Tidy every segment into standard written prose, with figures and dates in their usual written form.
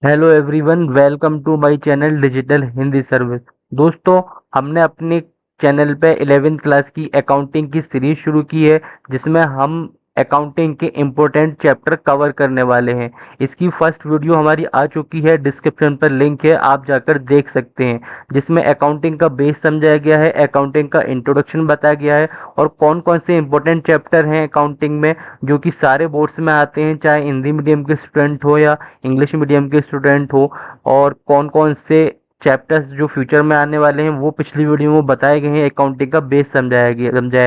Hello everyone, welcome to my channel digital Hindi service. दोस्तों, हमने अपने चैनल पे 11th क्लास की अकाउंटिंग की सीरीज शुरू की है, जिसमें हम अकाउंटिंग के इम्पोर्टेंट चैप्टर कवर करने वाले हैं। इसकी फर्स्ट वीडियो हमारी आ चुकी है, डिस्क्रिप्शन पर लिंक है, आप जाकर देख सकते हैं। जिसमें अकाउंटिंग का बेस समझाया गया है, अकाउंटिंग का इंट्रोडक्शन बताया गया है और कौन कौन से इम्पोर्टेंट चैप्टर हैं अकाउंटिंग में जो कि सारे बोर्ड्स में आते हैं, चाहे हिंदी मीडियम के स्टूडेंट हो या इंग्लिश मीडियम के स्टूडेंट हो। और कौन कौन से चैप्टर्स जो फ्यूचर में आने वाले हैं वो पिछली वीडियो में बताए गए हैं। अकाउंटिंग का बेस समझाया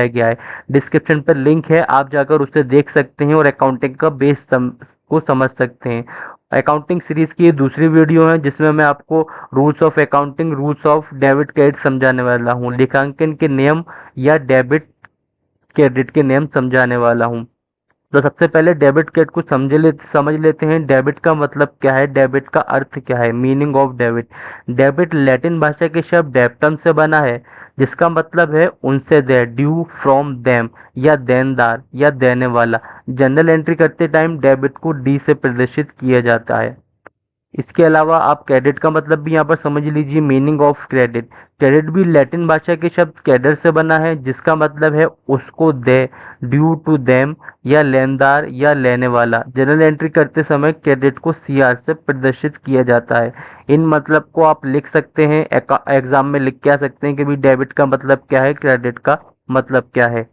गया है। डिस्क्रिप्शन पर लिंक है, आप जाकर उसे देख सकते हैं और अकाउंटिंग का बेस को समझ सकते हैं। अकाउंटिंग सीरीज की ये दूसरी वीडियो है, जिसमें मैं आपको rules of accounting, rules of debit credit समझाने वाला हूँ, लेखांकन के नियम या डेबिट क्रेडिट के नियम समझाने वाला हूँ। तो सबसे पहले डेबिट क्रेडिट को समझ लेते हैं। डेबिट का मतलब क्या है, डेबिट का अर्थ क्या है, meaning of debit. Debit Latin भाषा के शब्द डेप्टम से बना है, जिसका मतलब है उनसे, दे, ड्यू फ्रॉम देम, या देनदार या देने वाला। जनरल एंट्री करते टाइम डेबिट को डी से प्रदर्शित किया जाता है। इसके अलावा आप क्रेडिट का मतलब भी यहाँ पर समझ लीजिए, मीनिंग ऑफ क्रेडिट। क्रेडिट भी लैटिन भाषा के शब्द क्रेडर से बना है, जिसका मतलब है उसको दे, ड्यू टू देम, या लेनदार या लेने वाला। जनरल एंट्री करते समय क्रेडिट को सीआर से प्रदर्शित किया जाता है। इन मतलब को आप लिख सकते हैं, एग्जाम में लिख के आ सकते हैं कि भी डेबिट का मतलब क्या है, क्रेडिट का मतलब क्या है।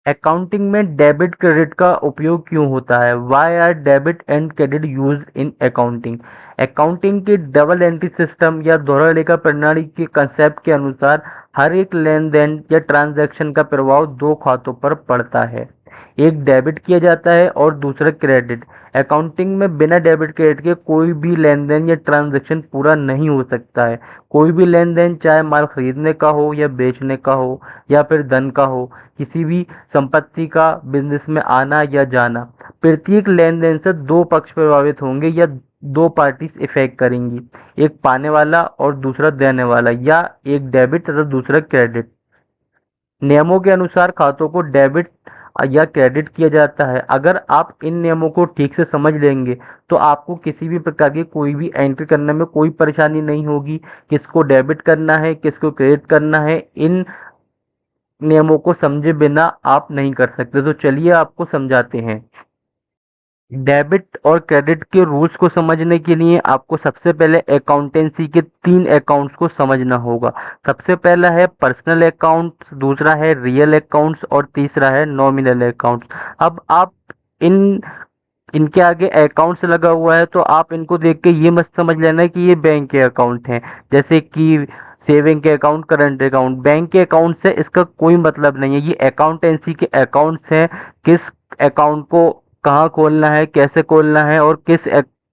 अकाउंटिंग में डेबिट क्रेडिट का उपयोग क्यों होता है, why are debit and credit use in accounting. Accounting के डबल एंट्री सिस्टम या दोहरा लेखा प्रणाली के कंसेप्ट के अनुसार हर एक लेन देन या ट्रांजैक्शन का प्रभाव दो खातों पर पड़ता है। एक डेबिट किया जाता है और दूसरा क्रेडिट। अकाउंटिंग में बिना डेबिट क्रेडिट के कोई भी लेन देन या ट्रांजैक्शन पूरा नहीं हो सकता है। कोई भी लेन देन, चाहे माल खरीदने का हो या बेचने का हो या फिर धन का हो, किसी भी संपत्ति का बिजनेस में आना या जाना, प्रत्येक लेन देन से दो पक्ष प्रभावित होंगे या दो पार्टीज इफेक्ट करेंगी, एक पाने वाला और दूसरा देने वाला, या एक डेबिट तथा दूसरा क्रेडिट। नियमों के अनुसार खातों को डेबिट या क्रेडिट किया जाता है। अगर आप इन नियमों को ठीक से समझ लेंगे तो आपको किसी भी प्रकार की कोई भी एंट्री करने में कोई परेशानी नहीं होगी। किसको डेबिट करना है, किसको क्रेडिट करना है, इन नियमों को समझे बिना आप नहीं कर सकते। तो चलिए आपको समझाते हैं। डेबिट और क्रेडिट के रूल्स को समझने के लिए आपको सबसे पहले अकाउंटेंसी के तीन अकाउंट्स को समझना होगा। सबसे पहला है पर्सनल अकाउंट, दूसरा है रियल अकाउंट्स और तीसरा है नॉमिनल अकाउंट्स। अब आप इन इनके आगे अकाउंट्स लगा हुआ है तो आप इनको देख के ये मत समझ लेना कि ये बैंक के अकाउंट हैं, जैसे कि सेविंग के अकाउंट, करंट अकाउंट। बैंक के अकाउंट से इसका कोई मतलब नहीं है, ये अकाउंटेंसी के अकाउंट्स हैं। किस अकाउंट को कहाँ खोलना है, कैसे खोलना है और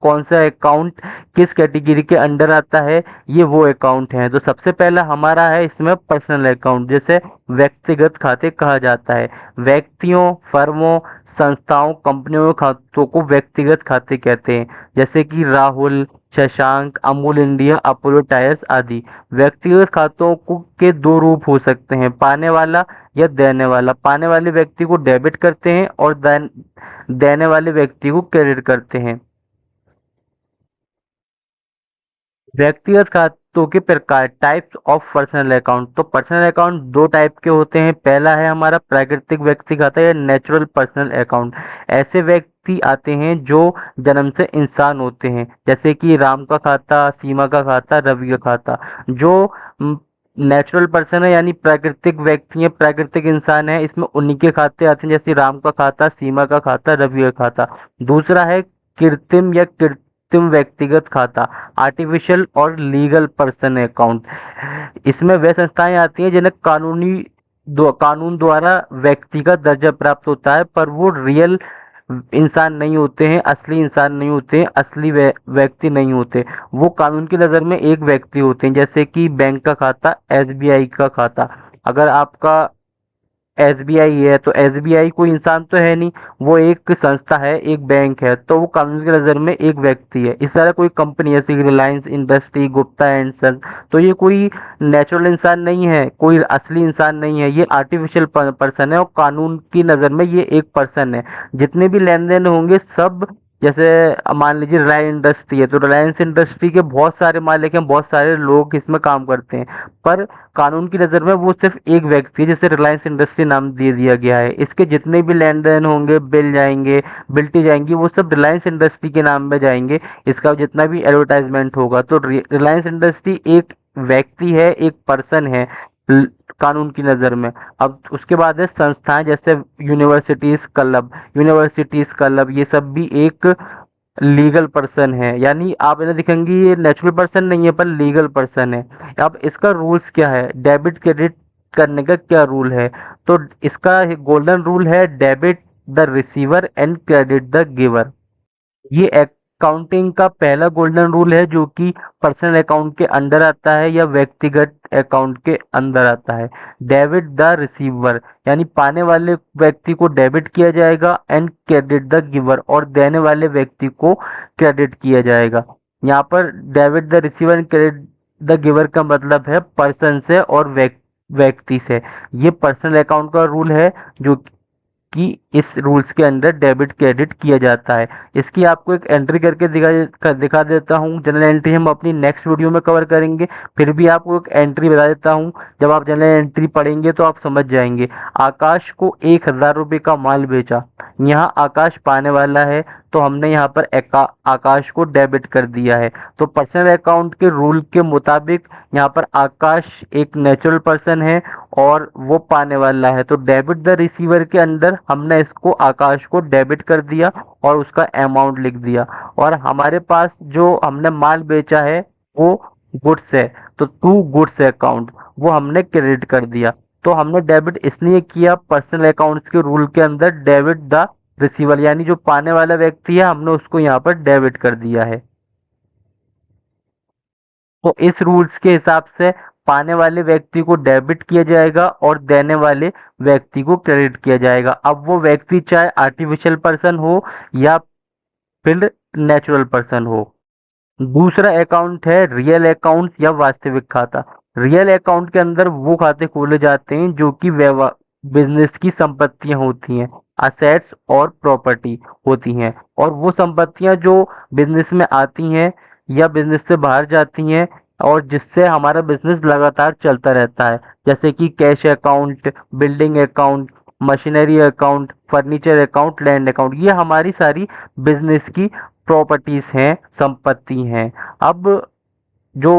कौन सा अकाउंट किस कैटेगरी के अंडर आता है, ये वो अकाउंट है। तो सबसे पहला हमारा है इसमें पर्सनल अकाउंट, जैसे व्यक्तिगत खाते कहा जाता है। व्यक्तियों, फर्मों, संस्थाओं, कंपनियों के खातों को व्यक्तिगत खाते कहते हैं, जैसे कि Rahul, Shashank, Amul India, Apollo tyres आदि। व्यक्तिगत खातों को के दो रूप हो सकते हैं, पाने वाला या देने वाला। पाने वाले व्यक्ति को डेबिट करते हैं और देने वाले व्यक्ति को क्रेडिट करते हैं। व्यक्तिगत खातों के प्रकार, टाइप्स ऑफ पर्सनल अकाउंट। तो पर्सनल अकाउंट दो टाइप के होते हैं। पहला है हमारा प्राकृतिक व्यक्ति खाता या नेचुरल पर्सनल अकाउंट। ऐसे व्यक्ति आते हैं जो जन्म से इंसान होते हैं, जैसे कि राम का खाता, सीमा का खाता, रवि का खाता। जो नेचुरल पर्सन है यानी प्राकृतिक व्यक्ति है, प्राकृतिक इंसान है, इसमें उन्हीं के खाते आते हैं, जैसे राम का खाता, सीमा का खाता, रवि का खाता। दूसरा है कृत्रिम या कृत्रिम व्यक्तिगत खाता, आर्टिफिशियल और लीगल पर्सन अकाउंट। इसमें वे संस्थाएं आती हैं जिन्हें कानून द्वारा व्यक्ति का दर्जा प्राप्त होता है, पर वो रियल इंसान नहीं होते हैं, असली इंसान नहीं होते हैं, असली व्यक्ति नहीं होते। वो कानून की नज़र में एक व्यक्ति होते हैं, जैसे कि बैंक का खाता, एसबीआई का खाता। अगर आपका एसबीआई है तो एसबीआई कोई इंसान तो है नहीं, वो एक संस्था है, एक बैंक है, तो वो कानून की नज़र में एक व्यक्ति है। इस तरह कोई कंपनी है, जैसे रिलायंस इंडस्ट्री, गुप्ता एंड सन, तो ये कोई नेचुरल इंसान नहीं है, कोई असली इंसान नहीं है, ये आर्टिफिशियल पर्सन है और कानून की नज़र में ये एक पर्सन है। जितने भी लेन देन होंगे सब जैसे मान लीजिए रिलायंस इंडस्ट्री है, तो रिलायंस इंडस्ट्री के बहुत सारे मालिक हैं, बहुत सारे लोग इसमें काम करते हैं, पर कानून की नज़र में वो सिर्फ एक व्यक्ति है जिसे रिलायंस इंडस्ट्री नाम दे दिया गया है। इसके जितने भी लेन देन होंगे, बिल जाएंगे, बिल्टी जाएंगी, वो सब रिलायंस इंडस्ट्री के नाम में जाएंगे। इसका जितना भी एडवर्टाइजमेंट होगा, तो रिलायंस इंडस्ट्री एक व्यक्ति है, एक पर्सन है ल- कानून की नज़र में। अब उसके बाद है संस्थाएं, जैसे यूनिवर्सिटीज क्लब, ये सब भी एक लीगल पर्सन है, यानी आप इन्हें दिखेंगे ये नेचुरल पर्सन नहीं है पर लीगल पर्सन है। अब इसका रूल्स क्या है, डेबिट क्रेडिट करने का क्या रूल है, तो इसका गोल्डन रूल है, debit the receiver and credit the giver. ये अकाउंटिंग का पहला गोल्डन रूल है जो कि पर्सनल अकाउंट के अंडर आता है या व्यक्तिगत अकाउंट के अंदर आता है। डेबिट द रिसीवर, यानी पाने वाले व्यक्ति को डेबिट किया जाएगा, एंड क्रेडिट द गिवर, और देने वाले व्यक्ति को क्रेडिट किया जाएगा। यहाँ पर debit the receiver and credit the giver का मतलब है पर्सन से और व्यक्ति से। ये पर्सनल अकाउंट का रूल है जो कि इस रूल्स के अंदर डेबिट क्रेडिट किया जाता है। इसकी आपको एक एंट्री करके दिखा देता हूँ। जनरल एंट्री हम अपनी नेक्स्ट वीडियो में कवर करेंगे, फिर भी आपको एक एंट्री बता देता हूँ। जब आप जनरल एंट्री पढ़ेंगे तो आप समझ जाएंगे। आकाश को 1,000 रुपये का माल बेचा, यहाँ आकाश पाने वाला है, तो हमने यहाँ पर आकाश को डेबिट कर दिया है। तो पर्सनल अकाउंट के रूल के मुताबिक यहाँ पर आकाश एक नेचुरल पर्सन है और वो पाने वाला है, तो डेबिट द रिसीवर के अंदर हमने इसको आकाश को डेबिट कर दिया और उसका अमाउंट लिख दिया। और हमारे पास जो हमने माल बेचा है वो गुड्स है, तो टू गुड्स अकाउंट वो हमने क्रेडिट कर दिया। तो हमने डेबिट इसलिए किया पर्सनल अकाउंट्स के रूल के अंदर, डेबिट द रिसीवर, यानी जो पाने वाला व्यक्ति है हमने उसको यहाँ पर डेबिट कर दिया है। तो इस रूल्स के हिसाब से पाने वाले व्यक्ति को डेबिट किया जाएगा और देने वाले व्यक्ति को क्रेडिट किया जाएगा। अब वो व्यक्ति चाहे आर्टिफिशियल पर्सन हो या फिर नेचुरल पर्सन हो। दूसरा अकाउंट है रियल अकाउंट या वास्तविक खाता। रियल अकाउंट के अंदर वो खाते खोले जाते हैं जो कि बिजनेस की संपत्तियां होती हैं, असेट्स और प्रॉपर्टी होती हैं, और वो संपत्तियां जो बिजनेस में आती हैं या बिजनेस से बाहर जाती हैं और जिससे हमारा बिजनेस लगातार चलता रहता है, जैसे कि cash account, building account, machinery account, furniture account, land account, ये हमारी सारी बिजनेस की प्रॉपर्टीज हैं, संपत्ति हैं। अब जो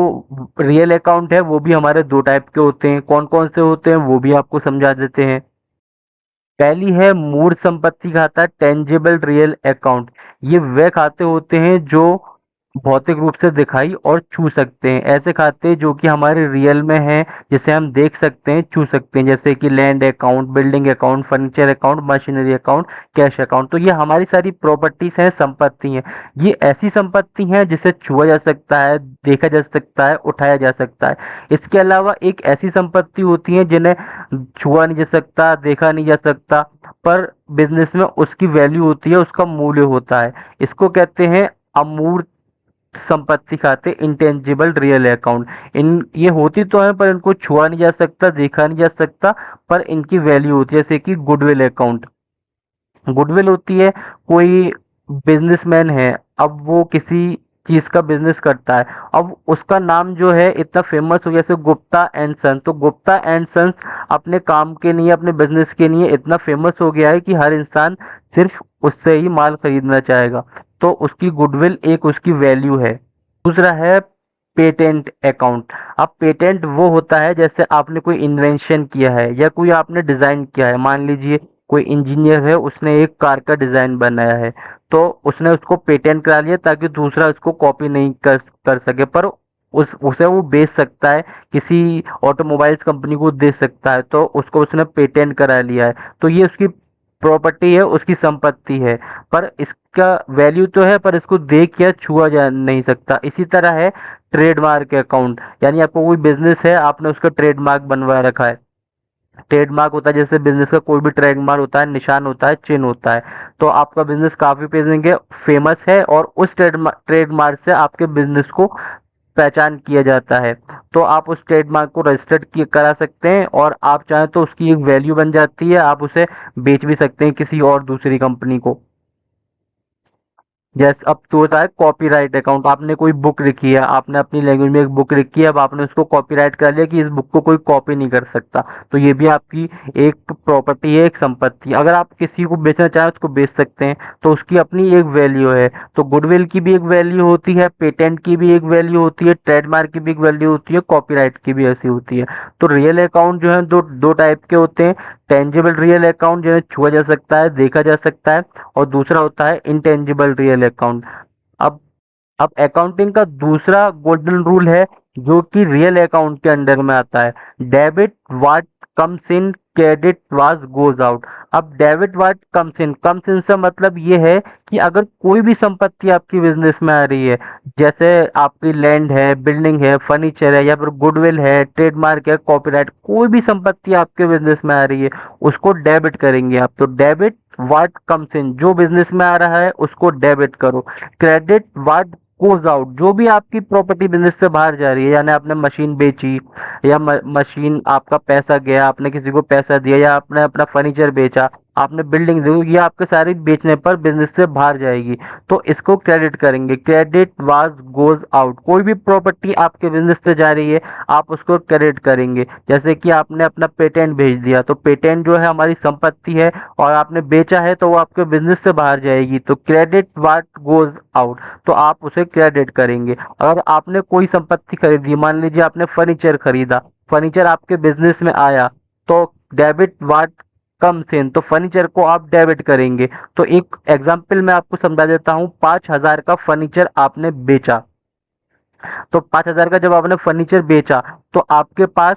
रियल अकाउंट है वो भी हमारे दो टाइप के होते हैं। कौन कौन से होते हैं वो भी आपको समझा देते हैं। पहली है मूर्त संपत्ति खाता, टेंजिबल रियल अकाउंट। ये वे खाते होते हैं जो भौतिक रूप से दिखाई और छू सकते हैं। ऐसे खाते जो कि हमारे रियल में हैं, जिसे हम देख सकते हैं, छू सकते हैं, जैसे कि land account, building account, furniture account, machinery account, cash account. तो ये हमारी सारी प्रॉपर्टीज हैं, संपत्ति हैं। ये ऐसी संपत्ति हैं जिसे छुआ जा सकता है, देखा जा सकता है, उठाया जा सकता है। इसके अलावा एक ऐसी संपत्ति होती है जिन्हें छुआ नहीं जा सकता, देखा नहीं जा सकता, पर बिजनेस में उसकी वैल्यू होती है, उसका मूल्य होता है। इसको कहते हैं अमूर्त संपत्ति खाते, इंटेंजिबल रियल अकाउंट। इन ये होती तो है पर इनको छुआ नहीं जा सकता, देखा नहीं जा सकता, पर इनकी वैल्यू होती है, जैसे कि गुडविल अकाउंट। गुडविल होती है, कोई बिजनेसमैन है, अब वो किसी चीज का बिजनेस करता है, अब उसका नाम जो है इतना फेमस हो गया, जैसे गुप्ता एंड सन। तो गुप्ता एंड सन्स अपने काम के लिए, अपने बिजनेस के लिए इतना फेमस हो गया है कि हर इंसान सिर्फ उससे ही माल खरीदना चाहेगा, तो उसकी गुडविल एक उसकी वैल्यू है। दूसरा है पेटेंट अकाउंट। अब पेटेंट वो होता है जैसे आपने कोई इन्वेंशन किया है या कोई आपने डिजाइन किया है। मान लीजिए कोई इंजीनियर है, उसने एक कार का डिजाइन बनाया है, तो उसने उसको पेटेंट करा लिया ताकि दूसरा उसको कॉपी नहीं कर सके, पर उस उसे वो बेच सकता है, किसी ऑटोमोबाइल्स कंपनी को दे सकता है, तो उसको उसने पेटेंट करा लिया है। तो ये उसकी प्रॉपर्टी है, उसकी संपत्ति है, पर इसका वैल्यू तो है पर इसको देख या छुआ जा नहीं सकता। इसी तरह है ट्रेडमार्क अकाउंट, यानी आपको कोई बिजनेस है, आपने उसका ट्रेडमार्क बनवा रखा है। ट्रेडमार्क होता है जैसे बिजनेस का कोई भी ट्रेडमार्क होता है, निशान होता है, चिन्ह होता है। तो आपका बिजनेस काफी फेमस है और उस ट्रेडमार्क से आपके बिजनेस को पहचान किया जाता है, तो आप उस ट्रेडमार्क को रजिस्टर्ड करा सकते हैं, और आप चाहें तो उसकी एक वैल्यू बन जाती है, आप उसे बेच भी सकते हैं किसी और दूसरी कंपनी को। जैसे अब तो होता है कॉपीराइट अकाउंट, आपने कोई बुक लिखी है, आपने अपनी लैंग्वेज में एक बुक लिखी है, अब आपने उसको कॉपीराइट कर लिया कि इस बुक को कोई कॉपी नहीं कर सकता, तो ये भी आपकी एक प्रॉपर्टी है, एक संपत्ति है। अगर आप किसी को बेचना चाहें उसको बेच सकते हैं, तो उसकी अपनी एक वैल्यू है। तो गुडविल की भी एक वैल्यू होती है, पेटेंट की भी एक वैल्यू होती है, ट्रेडमार्क की भी एक वैल्यू होती है, कॉपीराइट की भी ऐसी होती है। तो रियल अकाउंट जो है दो दो टाइप के होते हैं। टेंजिबल रियल अकाउंट जो है छुआ जा सकता है, देखा जा सकता है, और दूसरा होता है इंटेंजिबल रियल अकाउंट। अब अब अकाउंटिंग का दूसरा गोल्डन रूल है जो कि रियल अकाउंट के अंडर में आता है। Debit what comes in, credit what goes out. अब डेबिट व्हाट कम्स इन से मतलब ये है कि अगर कोई भी संपत्ति आपकी बिजनेस में आ रही है, जैसे आपकी लैंड है, बिल्डिंग है, फर्नीचर है, या फिर गुडविल है, ट्रेडमार्क है, कॉपीराइट, कोई भी संपत्ति आपके बिजनेस में आ रही है, उसको डेबिट करेंगे आप। तो डेबिट व्हाट कम्स इन, जो बिजनेस में आ रहा है उसको डेबिट करो। क्रेडिट व्हाट गोज आउट, जो भी आपकी प्रॉपर्टी बिजनेस से बाहर जा रही है, यानी आपने मशीन बेची, या मशीन आपका पैसा गया, आपने किसी को पैसा दिया, या आपने अपना फर्नीचर बेचा, आपने बिल्डिंग दी, ये आपके सारी बेचने पर बिजनेस से बाहर जाएगी, तो इसको क्रेडिट करेंगे। क्रेडिट वाज गोज आउट, कोई भी प्रॉपर्टी आपके बिजनेस से जा रही है आप उसको क्रेडिट करेंगे। जैसे कि आपने अपना पेटेंट भेज दिया, तो पेटेंट जो है हमारी संपत्ति है, और आपने बेचा है तो वो आपके बिजनेस से बाहर जाएगी, तो क्रेडिट वाट गोज आउट, तो आप उसे क्रेडिट करेंगे। अगर आपने कोई संपत्ति खरीदी, मान लीजिए आपने फर्नीचर खरीदा, फर्नीचर आपके बिजनेस में आया, तो डेबिट वाट कम्स इन, तो फर्नीचर को आप डेबिट करेंगे। तो एक एग्जांपल मैं आपको समझा देता हूँ, 5,000 का फर्नीचर आपने बेचा, तो 5,000 का जब आपने फर्नीचर बेचा तो आपके पास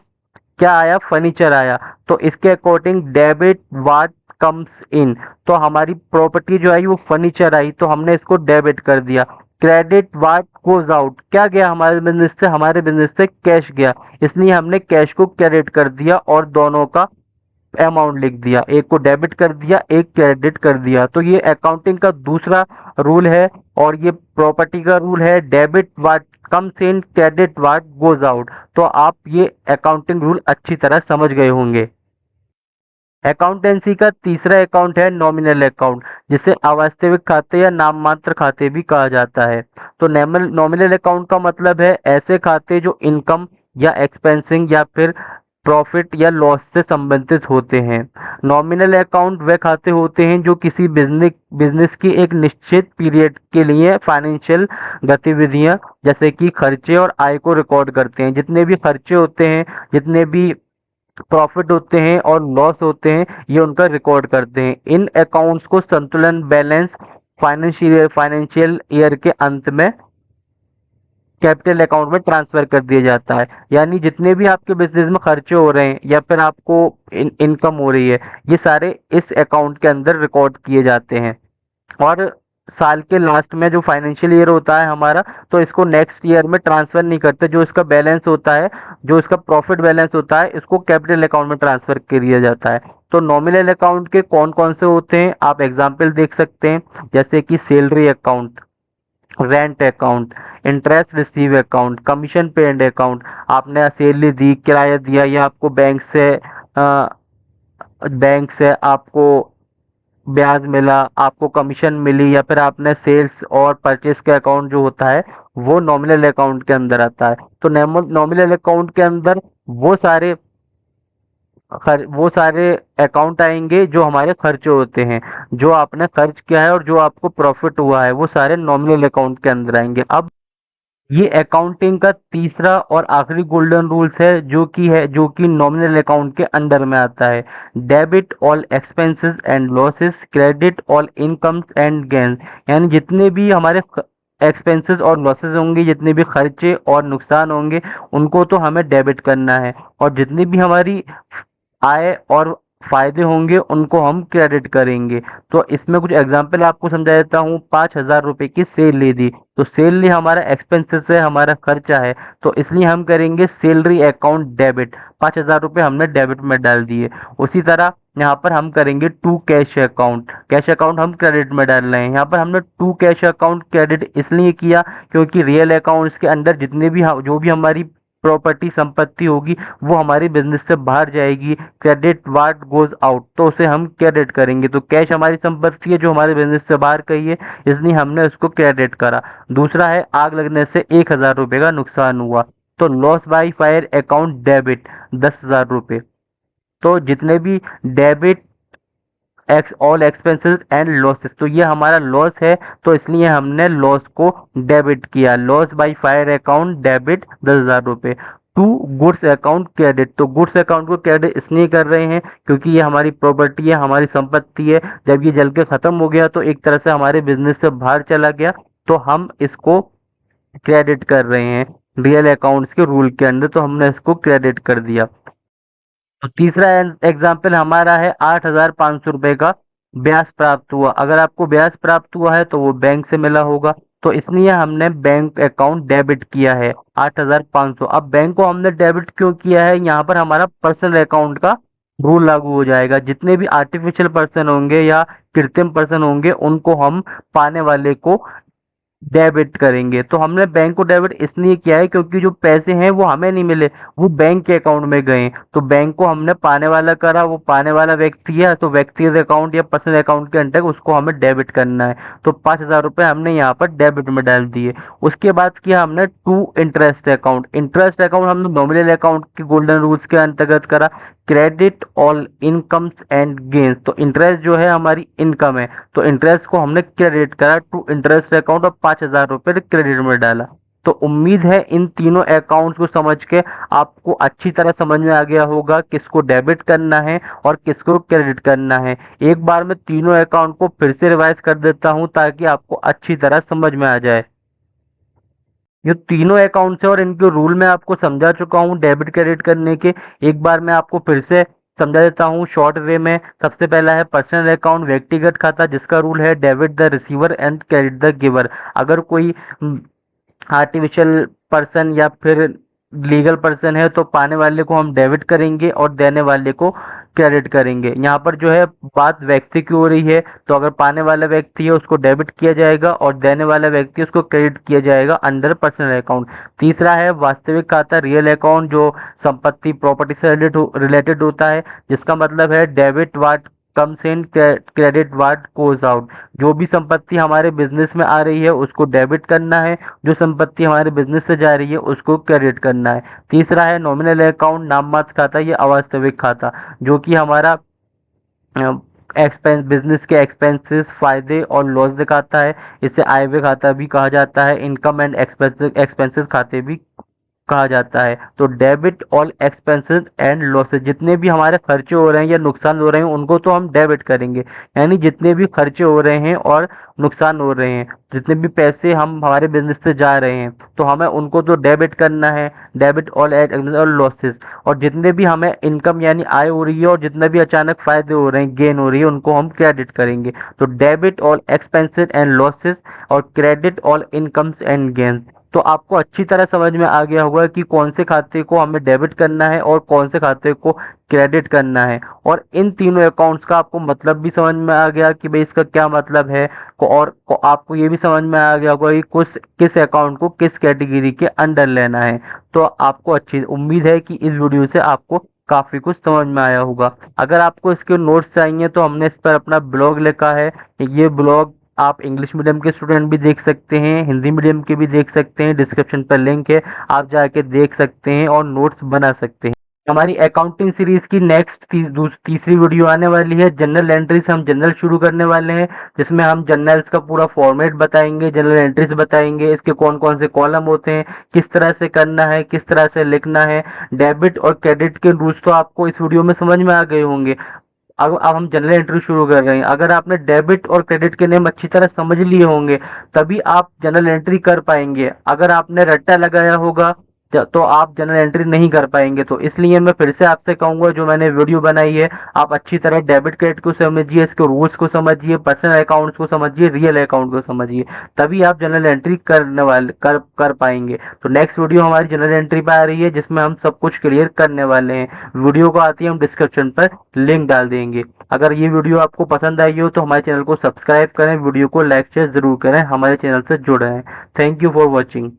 क्या आया, फर्नीचर आया, तो इसके according debit watt comes in, तो हमारी प्रॉपर्टी जो आई वो फर्नीचर आई, तो हमने इसको डेबिट कर दिया। क्रेडिट वाट गोज आउट, क्या गया हमारे बिजनेस से, हमारे बिजनेस से कैश गया, इसलिए हमने कैश को क्रेडिट कर दिया और दोनों का अमाउंट लिख दिया, एक को डेबिट कर दिया, एक क्रेडिट कर दिया। तो ये अकाउंटिंग का दूसरा रूल है, और ये प्रॉपर्टी का रूल है, debit what comes in, credit what goes out. तो आप ये अकाउंटिंग रूल अच्छी तरह समझ गए होंगे। अकाउंटेंसी का तीसरा अकाउंट है नॉमिनल अकाउंट, जिसे अवास्तविक खाते या नाम मात्र खाते भी कहा जाता है। तो नॉमिनल अकाउंट का मतलब है ऐसे खाते जो इनकम या एक्सपेंसिंग या फिर प्रॉफिट या लॉस से संबंधित होते हैं। नॉमिनल अकाउंट वे खाते होते हैं जो किसी बिजनेस की एक निश्चित पीरियड के लिए फाइनेंशियल गतिविधियां, जैसे कि खर्चे और आय को रिकॉर्ड करते हैं। जितने भी खर्चे होते हैं, जितने भी प्रॉफिट होते हैं और लॉस होते हैं, ये उनका रिकॉर्ड करते हैं। इन अकाउंट्स को संतुलन बैलेंस फाइनेंशियल ईयर के अंत में कैपिटल अकाउंट में ट्रांसफर कर दिया जाता है। यानी जितने भी आपके बिजनेस में खर्चे हो रहे हैं या फिर आपको इनकम हो रही है, ये सारे इस अकाउंट के अंदर रिकॉर्ड किए जाते हैं। और साल के लास्ट में जो फाइनेंशियल ईयर होता है हमारा, तो इसको नेक्स्ट ईयर में ट्रांसफर नहीं करते, जो इसका बैलेंस होता है, जो इसका प्रॉफिट बैलेंस होता है, इसको कैपिटल अकाउंट में ट्रांसफर कर दिया जाता है। तो नॉमिनल अकाउंट के कौन कौन से होते हैं आप एग्जाम्पल देख सकते हैं, जैसे कि salary account, rent account, interest receive account, commission paid account, आपने सैलरी दी, किराया दिया, या आपको बैंक से आपको ब्याज मिला, आपको कमीशन मिली, या फिर आपने सेल्स और परचेस के अकाउंट जो होता है वो नॉमिनल अकाउंट के अंदर आता है। तो नॉमिनल अकाउंट के अंदर वो सारे वो सारे अकाउंट आएंगे जो हमारे खर्चे होते हैं, जो आपने खर्च किया है और जो आपको प्रॉफिट हुआ है, वो सारे नॉमिनल अकाउंट के अंदर आएंगे। अब ये अकाउंटिंग का तीसरा और आखिरी गोल्डन रूल्स है जो कि नॉमिनल अकाउंट के अंडर में आता है। Debit all expenses and losses, credit all incomes and gains, यानी जितने भी हमारे एक्सपेंसेस और लॉसेस होंगे, जितने भी खर्चे और नुकसान होंगे, उनको तो हमें डेबिट करना है, और जितनी भी हमारी आय और फायदे होंगे उनको हम क्रेडिट करेंगे। तो इसमें कुछ एग्जांपल आपको समझा देता हूँ। 5,000 रुपए की सैलरी दी, तो सैलरी हमारा एक्सपेंसेस है, हमारा खर्चा है, तो इसलिए हम करेंगे सैलरी अकाउंट डेबिट, 5,000 रुपए हमने डेबिट में डाल दिए। उसी तरह यहाँ पर हम करेंगे to cash account, cash account हम क्रेडिट में डाल रहे हैं। यहाँ पर हमने टू कैश अकाउंट क्रेडिट इसलिए किया क्योंकि रियल अकाउंट्स के अंदर जितने भी जो भी हमारी प्रॉपर्टी संपत्ति होगी वो हमारी बिजनेस से बाहर जाएगी। क्रेडिट व्हाट गोज आउट, तो उसे हम क्रेडिट करेंगे। तो कैश हमारी संपत्ति है जो हमारे बिजनेस से बाहर गई है, इसलिए हमने उसको क्रेडिट करा। दूसरा है आग लगने से 1,000 रुपए का नुकसान हुआ, तो loss by fire account debit 10,000 रुपए। तो जितने भी debit x all expenses and losses, तो ये हमारा लॉस है, तो इसलिए हमने लॉस को डेबिट किया। Loss by fire account debit 10,000 रुपए। टू गुड्स अकाउंट क्रेडिट, तो गुड्स अकाउंट को क्रेडिट इसलिए कर रहे हैं क्योंकि ये हमारी प्रॉपर्टी है, हमारी संपत्ति है। जब ये जल के खत्म हो गया तो एक तरह से हमारे बिजनेस से बाहर चला गया, तो हम इसको क्रेडिट कर रहे हैं रियल अकाउंट्स के रूल के अंदर, तो हमने इसको क्रेडिट कर दिया। तो तीसरा एग्जाम्पल हमारा है 8,500 रुपए का ब्याज प्राप्त हुआ। अगर आपको ब्याज प्राप्त हुआ है तो वो बैंक से मिला होगा, तो इसलिए हमने बैंक अकाउंट डेबिट किया है 8,500। अब बैंक को हमने डेबिट क्यों किया है, यहाँ पर हमारा पर्सनल अकाउंट का रूल लागू हो जाएगा। जितने भी आर्टिफिशियल पर्सन होंगे या कृत्रिम पर्सन होंगे उनको हम पाने वाले को डेबिट करेंगे। तो हमने बैंक को डेबिट इसलिए किया है क्योंकि जो पैसे हैं वो हमें नहीं मिले, वो बैंक के अकाउंट में गए। तो बैंक को हमने पाने वाला करा, वो पाने वाला व्यक्ति है, तो व्यक्तिगत अकाउंट या पर्सनल अकाउंट के अंदर उसको हमें डेबिट करना है। तो 5,000 रुपए हमने यहाँ पर डेबिट में डाल दिए। उसके बाद किया हमने to interest account. Interest account हमने नॉमिनल अकाउंट के गोल्डन रूल्स के अंतर्गत करा। Credit all incomes and gains, तो इंटरेस्ट जो है हमारी इनकम है, तो इंटरेस्ट को हमने क्रेडिट करा टू इंटरेस्ट अकाउंट और 5,000 रुपए क्रेडिट में डाला। तो उम्मीद है इन तीनों अकाउंट्स को समझ के आपको अच्छी तरह समझ में आ गया होगा किसको डेबिट करना है और किसको क्रेडिट करना है। एक बार मैं तीनों अकाउंट को फिर से रिवाइज कर देता हूं ताकि आपको अच्छी तरह समझ में आ जाए। ये तीनों अकाउंट्स है और इनके रूल मैं आपको समझा चुका हूँ डेबिट क्रेडिट करने के। एक बार मैं आपको फिर से समझा देता हूँ शॉर्ट वे में। सबसे पहला है पर्सनल अकाउंट, व्यक्तिगत खाता, जिसका रूल है debit the receiver and credit the giver. अगर कोई आर्टिफिशियल पर्सन या फिर लीगल पर्सन है तो पाने वाले को हम डेबिट करेंगे और देने वाले को क्रेडिट करेंगे। यहाँ पर जो है बात व्यक्ति की हो रही है, तो अगर पाने वाला व्यक्ति है उसको डेबिट किया जाएगा और देने वाला व्यक्ति उसको क्रेडिट किया जाएगा अंडर पर्सनल अकाउंट। तीसरा है वास्तविक खाता, रियल अकाउंट, जो संपत्ति प्रॉपर्टी से रिलेटेड होता है, जिसका मतलब है debit watt comes in credit what goes out. जो भी संपत्ति हमारे बिजनेस में आ रही है उसको डेबिट करना है, जो संपत्ति हमारे बिजनेस से जा रही है उसको क्रेडिट करना है। तीसरा है नॉमिनल अकाउंट, नाम मात्र खाता, ये अवास्तविक खाता, जो कि हमारा एक्सपेंस बिजनेस के एक्सपेंसेस, फायदे और लॉस दिखाता है। इसे आय व्यय खाता भी कहा जाता है, इनकम एंड एक्सपेंसेस खाते भी कहा जाता है। तो debit all expenses and losses, जितने भी हमारे खर्चे हो रहे हैं या नुकसान हो रहे हैं उनको तो हम डेबिट करेंगे। यानी जितने भी खर्चे हो रहे हैं और नुकसान हो रहे हैं, जितने भी पैसे हम हमारे बिजनेस से जा रहे हैं तो हमें उनको तो डेबिट करना है, डेबिट ऑल और लॉसेस। और जितने भी हमें इनकम यानी आय हो रही है और जितने भी अचानक फायदे हो रहे हैं, गेन हो रही है, उनको हम क्रेडिट करेंगे। तो debit all expenses and losses और credit all incomes and gains. तो आपको अच्छी तरह समझ में आ गया होगा कि कौन से खाते को हमें डेबिट करना है और कौन से खाते को क्रेडिट करना है। और इन तीनों अकाउंट्स का आपको मतलब भी समझ में आ गया कि भाई इसका क्या मतलब है। और आपको ये भी समझ में आ गया होगा कि किस अकाउंट को किस कैटेगरी के अंडर लेना है। तो आपको अच्छी उम्मीद है कि इस वीडियो से आपको काफी कुछ समझ में आया होगा। अगर आपको इसके नोट्स चाहिए तो हमने इस पर अपना ब्लॉग लिखा है। ये ब्लॉग आप इंग्लिश मीडियम के स्टूडेंट भी देख सकते हैं, हिंदी मीडियम के भी देख सकते हैं। डिस्क्रिप्शन पर लिंक है, आप जाके देख सकते हैं और नोट्स बना सकते हैं। हमारी अकाउंटिंग सीरीज की नेक्स्ट तीसरी वीडियो आने वाली है। जनरल एंट्री से हम जनरल शुरू करने वाले हैं, जिसमें हम जनरल्स का पूरा फॉर्मेट बताएंगे, जनरल एंट्रीज बताएंगे, इसके कौन कौन से कॉलम होते हैं, किस तरह से करना है, किस तरह से लिखना है। डेबिट और क्रेडिट के रूल्स तो आपको इस वीडियो में समझ में आ गए होंगे। अब हम जनरल एंट्री शुरू कर रहे हैं। अगर आपने डेबिट और क्रेडिट के नेम अच्छी तरह समझ लिए होंगे तभी आप जनरल एंट्री कर पाएंगे। अगर आपने रट्टा लगाया होगा तो आप जनरल एंट्री नहीं कर पाएंगे। तो इसलिए मैं फिर से आपसे कहूंगा, जो मैंने वीडियो बनाई है आप अच्छी तरह डेबिट क्रेडिट को समझिए, इसके रूल्स को समझिए, पर्सनल अकाउंट्स को समझिए, रियल अकाउंट को समझिए, तभी आप जनरल एंट्री करने वाले कर पाएंगे। तो नेक्स्ट वीडियो हमारी जनरल एंट्री पे आ रही है, जिसमें हम सब कुछ क्लियर करने वाले हैं। वीडियो को आती है हम डिस्क्रिप्शन पर लिंक डाल देंगे। अगर ये वीडियो आपको पसंद आई हो तो हमारे चैनल को सब्सक्राइब करें, वीडियो को लाइक शेयर जरूर करें, हमारे चैनल से जुड़े रहें। Thank you for watching.